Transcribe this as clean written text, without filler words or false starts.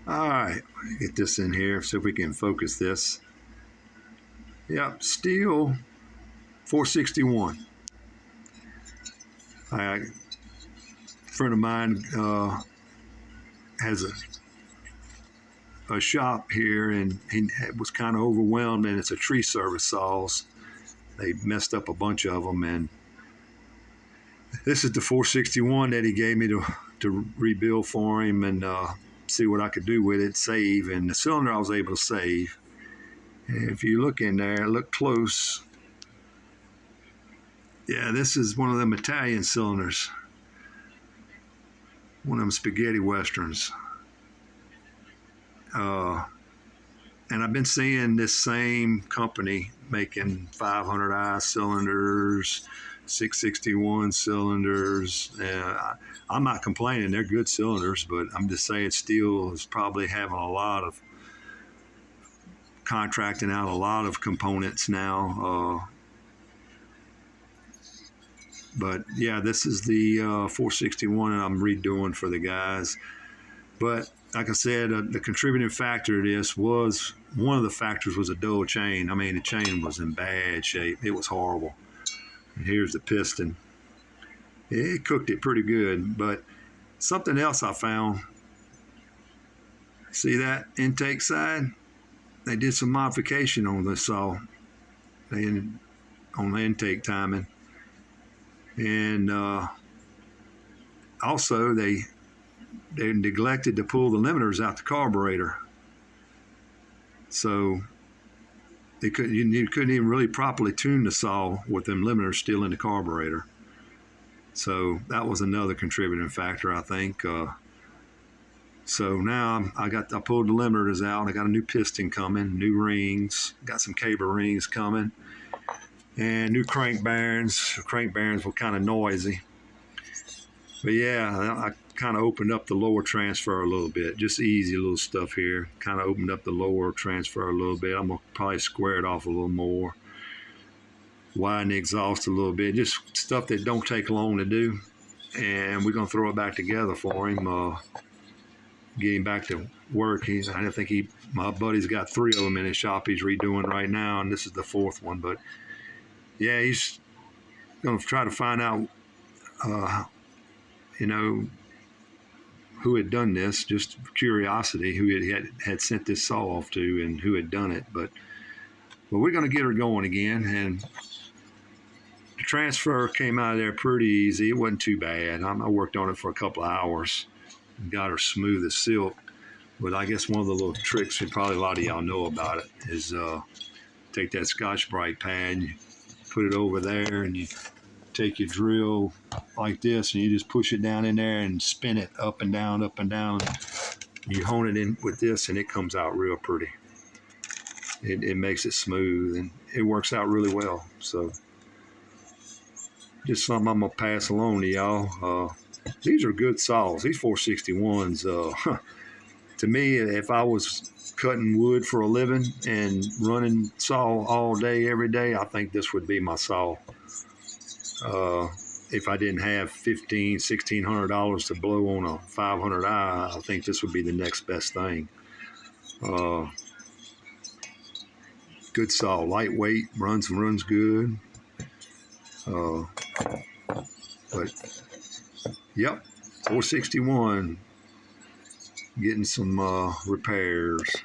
All right, get this in here, see if we can focus this. Yep, steel 461. A friend of mine has a shop here, and he was kind of overwhelmed, and it's a tree service saws. They messed up a bunch of them, and this is the 461 that he gave me to rebuild for him and see what I could do with it, save. And the cylinder I was able to save. And if you look in there, look close. Yeah, this is one of them Italian cylinders. One of them spaghetti westerns. And I've been seeing this same company making 500i cylinders, 661 cylinders. I'm not complaining, they're good cylinders, but I'm just saying steel is probably having a lot of contracting out a lot of components now. But yeah, this is the 461 and I'm redoing for the guys. But like I said, the contributing factor to this was, one of the factors was a dull chain. I mean, the chain was in bad shape. It was horrible. And here's the piston. It cooked it pretty good, but something else I found, see that intake side? They did some modification on this saw. On the intake timing. And also they neglected to pull the limiters out the carburetor. So you couldn't even really properly tune the saw with them limiters still in the carburetor. So that was another contributing factor, I think. So now I pulled the limiters out. I got a new piston coming, new rings, got some cable rings coming, and new crank bearings. The crank bearings were kind of noisy. But yeah, I kind of opened up the lower transfer a little bit. Just easy little stuff here. Kind of opened up the lower transfer a little bit. I'm going to probably square it off a little more. Widen the exhaust a little bit. Just stuff that don't take long to do. And we're going to throw it back together for him. Get him back to work. My buddy's got 3 of them in his shop he's redoing right now. And this is the 4th one. But yeah, he's going to try to find out, who had done this, just curiosity, who had sent this saw off to and who had done it. But we're going to get her going again. And the transfer came out of there pretty easy. It wasn't too bad. I worked on it for a couple of hours and got her smooth as silk. But I guess one of the little tricks, and probably a lot of y'all know about it, is take that Scotch-Brite pad and you put it over there and you take your drill like this and you just push it down in there and spin it up and down, up and down. You hone it in with this and it comes out real pretty. It makes it smooth and it works out really well. So just something I'm going to pass along to y'all. These are good saws. These 461s, to me, if I was cutting wood for a living and running saw all day, every day, I think this would be my saw. If I didn't have $1,500, $1,600 to blow on a 500i, I think this would be the next best thing. Good saw, lightweight, runs good. But yep, 461, getting some repairs.